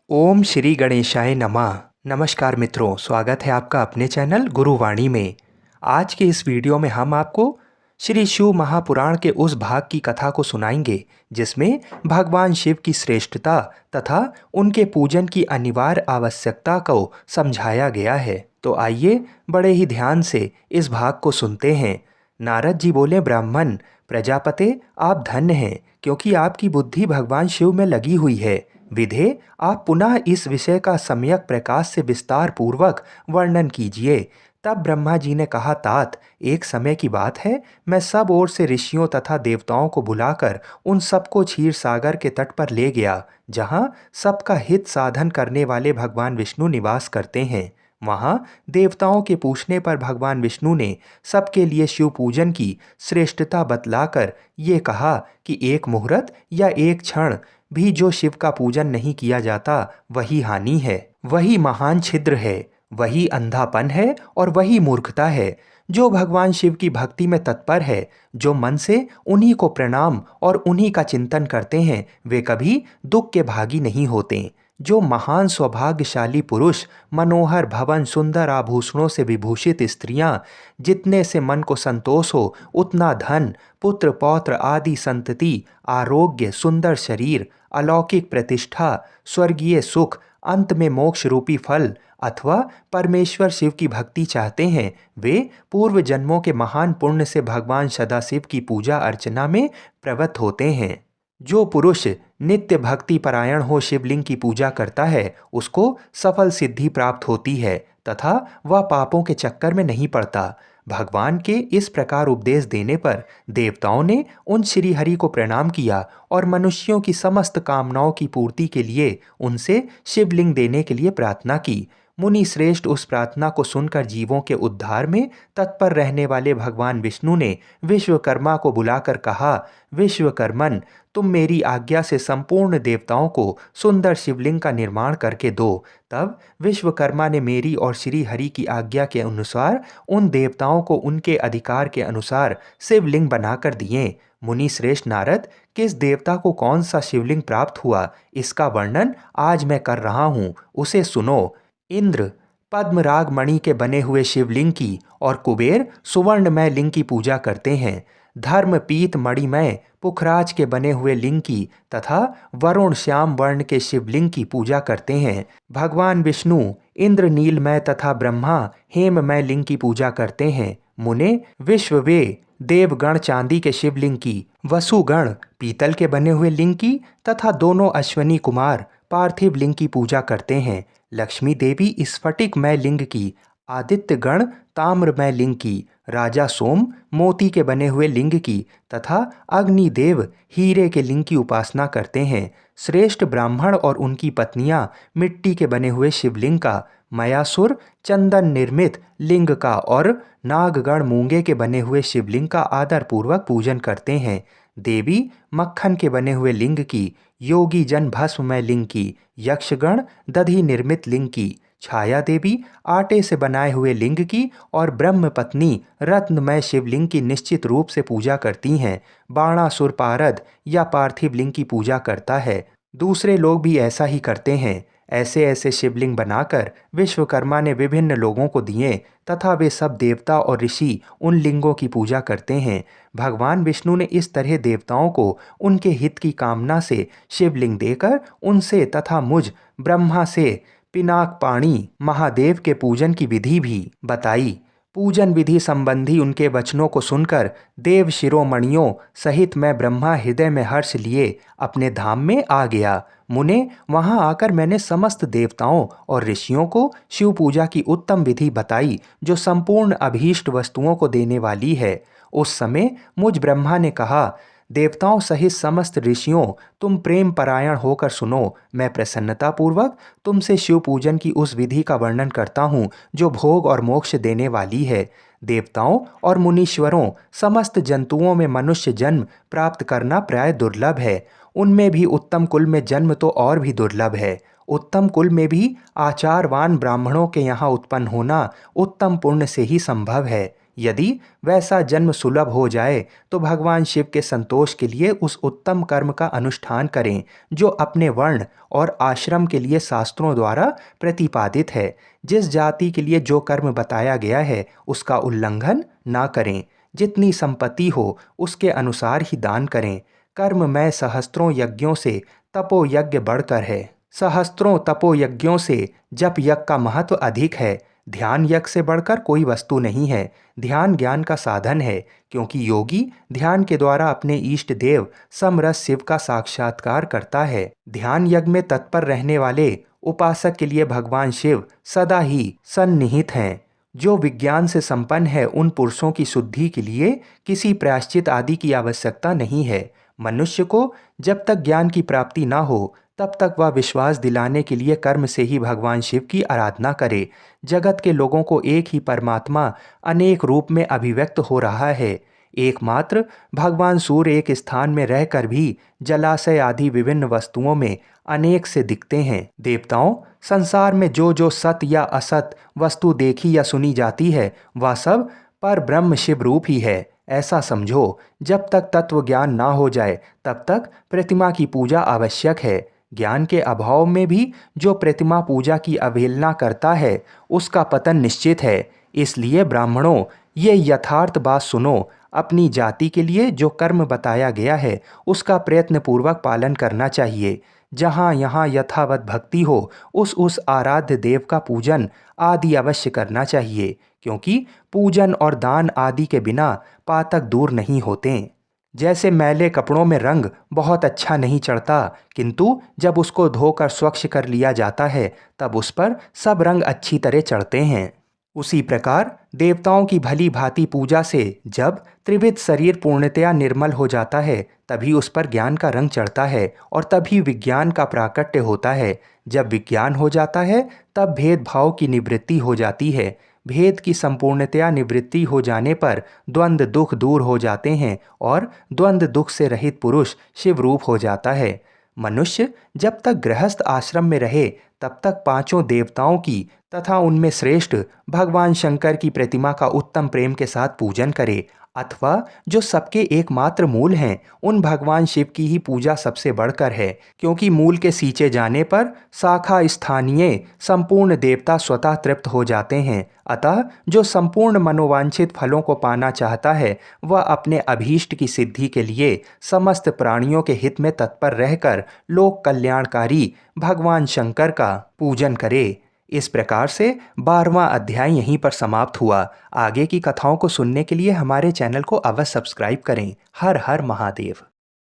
ओम श्री गणेशाय नमः। नमस्कार मित्रों, स्वागत है आपका अपने चैनल गुरुवाणी में। आज के इस वीडियो में हम आपको श्री शिव महापुराण के उस भाग की कथा को सुनाएंगे जिसमें भगवान शिव की श्रेष्ठता तथा उनके पूजन की अनिवार्य आवश्यकता को समझाया गया है। तो आइए बड़े ही ध्यान से इस भाग को सुनते हैं। नारद जी बोले, ब्राह्मण प्रजापते, आप धन्य हैं क्योंकि आपकी बुद्धि भगवान शिव में लगी हुई है। विधे, आप पुनः इस विषय का सम्यक प्रकाश से विस्तार पूर्वक वर्णन कीजिए। तब ब्रह्मा जी ने कहा, तात, एक समय की बात है, मैं सब ओर से ऋषियों तथा देवताओं को बुलाकर उन सबको क्षीर सागर के तट पर ले गया जहाँ सबका हित साधन करने वाले भगवान विष्णु निवास करते हैं। वहाँ देवताओं के पूछने पर भगवान विष्णु ने सबके लिए शिव पूजन की श्रेष्ठता बतलाकर ये कहा कि एक मुहूर्त या एक क्षण भी जो शिव का पूजन नहीं किया जाता वही हानि है, वही महान छिद्र है, वही अंधापन है और वही मूर्खता है। जो भगवान शिव की भक्ति में तत्पर है, जो मन से उन्हीं को प्रणाम और उन्हीं का चिंतन करते हैं, वे कभी दुख के भागी नहीं होते। जो महान सौभाग्यशाली पुरुष, मनोहर भवन, सुंदर आभूषणों से विभूषित स्त्रियां, जितने से मन को संतोष हो उतना धन, पुत्र पौत्र आदि संतति, आरोग्य, सुंदर शरीर, अलौकिक प्रतिष्ठा, स्वर्गीय सुख, अंत में मोक्ष रूपी फल अथवा परमेश्वर शिव की भक्ति चाहते हैं, वे पूर्व जन्मों के महान पुण्य से भगवान सदाशिव की पूजा अर्चना में प्रवृत्त होते हैं। जो पुरुष नित्य भक्ति परायण हो शिवलिंग की पूजा करता है, उसको सफल सिद्धि प्राप्त होती है तथा वह पापों के चक्कर में नहीं पड़ता। भगवान के इस प्रकार उपदेश देने पर देवताओं ने उन श्री हरि को प्रणाम किया और मनुष्यों की समस्त कामनाओं की पूर्ति के लिए उनसे शिवलिंग देने के लिए प्रार्थना की। मुनि श्रेष्ठ उस प्रार्थना को सुनकर जीवों के उद्धार में तत्पर रहने वाले भगवान विष्णु ने विश्वकर्मा को बुलाकर कहा, विश्वकर्मन, तुम मेरी आज्ञा से संपूर्ण देवताओं को सुंदर शिवलिंग का निर्माण करके दो। तब विश्वकर्मा ने मेरी और श्री हरि की आज्ञा के अनुसार उन देवताओं को उनके अधिकार के अनुसार शिवलिंग बनाकर दिए। मुनि श्रेष्ठ नारद, किस देवता को कौन सा शिवलिंग प्राप्त हुआ, इसका वर्णन आज मैं कर रहा हूँ, उसे सुनो। इंद्र पद्मराग मणि के बने हुए शिवलिंग की और कुबेर सुवर्णमय लिंग की पूजा करते हैं। धर्म पीत मणिमय पुखराज के बने हुए लिंग की तथा वरुण श्याम वर्ण के शिवलिंग की पूजा करते हैं। भगवान विष्णु इंद्र नीलमय तथा ब्रह्मा हेममय लिंग की पूजा करते हैं। मुने विश्ववे देवगण चांदी के शिवलिंग की, वसुगण पीतल के बने हुए लिंग की तथा दोनों अश्वनी कुमार पार्थिव लिंग की पूजा करते हैं। लक्ष्मी देवी स्फटिकमय लिंग की, आदित्य गण ताम्रमय लिंग की, राजा सोम मोती के बने हुए लिंग की तथा अग्निदेव हीरे के लिंग की उपासना करते हैं। श्रेष्ठ ब्राह्मण और उनकी पत्नियां मिट्टी के बने हुए शिवलिंग का, मयासुर चंदन निर्मित लिंग का और नागगण मूंगे के बने हुए शिवलिंग का आदर पूर्वक पूजन करते हैं। देवी मक्खन के बने हुए लिंग की, योगी जन भस्ममय लिंग की, यक्षगण दधि निर्मित लिंग की, छाया देवी आटे से बनाए हुए लिंग की और ब्रह्म पत्नी रत्नमय शिवलिंग की निश्चित रूप से पूजा करती हैं। बाणासुर पारद या पार्थिव लिंग की पूजा करता है। दूसरे लोग भी ऐसा ही करते हैं। ऐसे ऐसे शिवलिंग बनाकर विश्वकर्मा ने विभिन्न लोगों को दिए तथा वे सब देवता और ऋषि उन लिंगों की पूजा करते हैं। भगवान विष्णु ने इस तरह देवताओं को उनके हित की कामना से शिवलिंग देकर उनसे तथा मुझ ब्रह्मा से पिनाक पाणी महादेव के पूजन की विधि भी बताई। पूजन विधि संबंधी उनके वचनों को सुनकर देव शिरोमणियों सहित मैं ब्रह्मा हृदय में हर्ष लिए अपने धाम में आ गया। मुने, वहां आकर मैंने समस्त देवताओं और ऋषियों को शिव पूजा की उत्तम विधि बताई जो संपूर्ण अभीष्ट वस्तुओं को देने वाली है। उस समय मुझ ब्रह्मा ने कहा, देवताओं सहित समस्त ऋषियों, तुम प्रेम परायण होकर सुनो। मैं प्रसन्नता पूर्वक तुमसे शिव पूजन की उस विधि का वर्णन करता हूँ जो भोग और मोक्ष देने वाली है। देवताओं और मुनीश्वरों, समस्त जंतुओं में मनुष्य जन्म प्राप्त करना प्राय दुर्लभ है। उनमें भी उत्तम कुल में जन्म तो और भी दुर्लभ है। उत्तम कुल में भी आचारवान ब्राह्मणों के यहाँ उत्पन्न होना उत्तम पुण्य से ही संभव है। यदि वैसा जन्म सुलभ हो जाए तो भगवान शिव के संतोष के लिए उस उत्तम कर्म का अनुष्ठान करें जो अपने वर्ण और आश्रम के लिए शास्त्रों द्वारा प्रतिपादित है। जिस जाति के लिए जो कर्म बताया गया है उसका उल्लंघन ना करें। जितनी संपत्ति हो उसके अनुसार ही दान करें। कर्म में सहस्त्रों यज्ञों से तपो यज्ञ बढ़कर है। सहस्त्रों तपो यज्ञों से जप यज्ञ का महत्व अधिक है। ध्यान यज्ञ से बढ़कर कोई वस्तु नहीं है। ध्यान ज्ञान का साधन है, क्योंकि योगी ध्यान के द्वारा अपने इष्ट देव समरस शिव का साक्षात्कार करता है। ध्यान यज्ञ में तत्पर रहने वाले उपासक के लिए भगवान शिव सदा ही सन्निहित हैं। जो विज्ञान से संपन्न है उन पुरुषों की शुद्धि के लिए किसी प्रायश्चित आदि की आवश्यकता नहीं है। मनुष्य को जब तक ज्ञान की प्राप्ति ना हो तब तक वह विश्वास दिलाने के लिए कर्म से ही भगवान शिव की आराधना करे। जगत के लोगों को एक ही परमात्मा अनेक रूप में अभिव्यक्त हो रहा है। एकमात्र भगवान सूर्य एक स्थान में रहकर भी जलाशय आदि विभिन्न वस्तुओं में अनेक से दिखते हैं। देवताओं, संसार में जो जो सत या असत वस्तु देखी या सुनी जाती है वह सब पर ब्रह्म शिव रूप ही है, ऐसा समझो। जब तक तत्व ज्ञान ना हो जाए तब तक प्रतिमा की पूजा आवश्यक है। ज्ञान के अभाव में भी जो प्रतिमा पूजा की अवहेलना करता है उसका पतन निश्चित है। इसलिए ब्राह्मणों, ये यथार्थ बात सुनो। अपनी जाति के लिए जो कर्म बताया गया है उसका प्रयत्न पूर्वक पालन करना चाहिए। जहाँ यहाँ यथावत भक्ति हो उस आराध्य देव का पूजन आदि अवश्य करना चाहिए, क्योंकि पूजन और दान आदि के बिना पातक दूर नहीं होते। जैसे मैले कपड़ों में रंग बहुत अच्छा नहीं चढ़ता, किंतु जब उसको धोकर स्वच्छ कर लिया जाता है तब उस पर सब रंग अच्छी तरह चढ़ते हैं। उसी प्रकार देवताओं की भली भांति पूजा से जब त्रिविध शरीर पूर्णतया निर्मल हो जाता है तभी उस पर ज्ञान का रंग चढ़ता है और तभी विज्ञान का प्राकट्य होता है। जब विज्ञान हो जाता है तब भेदभाव की निवृत्ति हो जाती है। भेद की संपूर्णतया निवृत्ति हो जाने पर द्वंद्व दुख दूर हो जाते हैं और द्वंद्व दुख से रहित पुरुष शिव रूप हो जाता है। मनुष्य जब तक गृहस्थ आश्रम में रहे तब तक पांचों देवताओं की तथा उनमें श्रेष्ठ भगवान शंकर की प्रतिमा का उत्तम प्रेम के साथ पूजन करे, अथवा जो सबके एकमात्र मूल हैं उन भगवान शिव की ही पूजा सबसे बढ़कर है, क्योंकि मूल के सींचे जाने पर शाखा स्थानीय संपूर्ण देवता स्वतः तृप्त हो जाते हैं। अतः जो संपूर्ण मनोवांछित फलों को पाना चाहता है वह अपने अभीष्ट की सिद्धि के लिए समस्त प्राणियों के हित में तत्पर रहकर लोक कल्याणकारी भगवान शंकर का पूजन करे। इस प्रकार से 12वां अध्याय यहीं पर समाप्त हुआ। आगे की कथाओं को सुनने के लिए हमारे चैनल को अवश्य सब्सक्राइब करें। हर हर महादेव।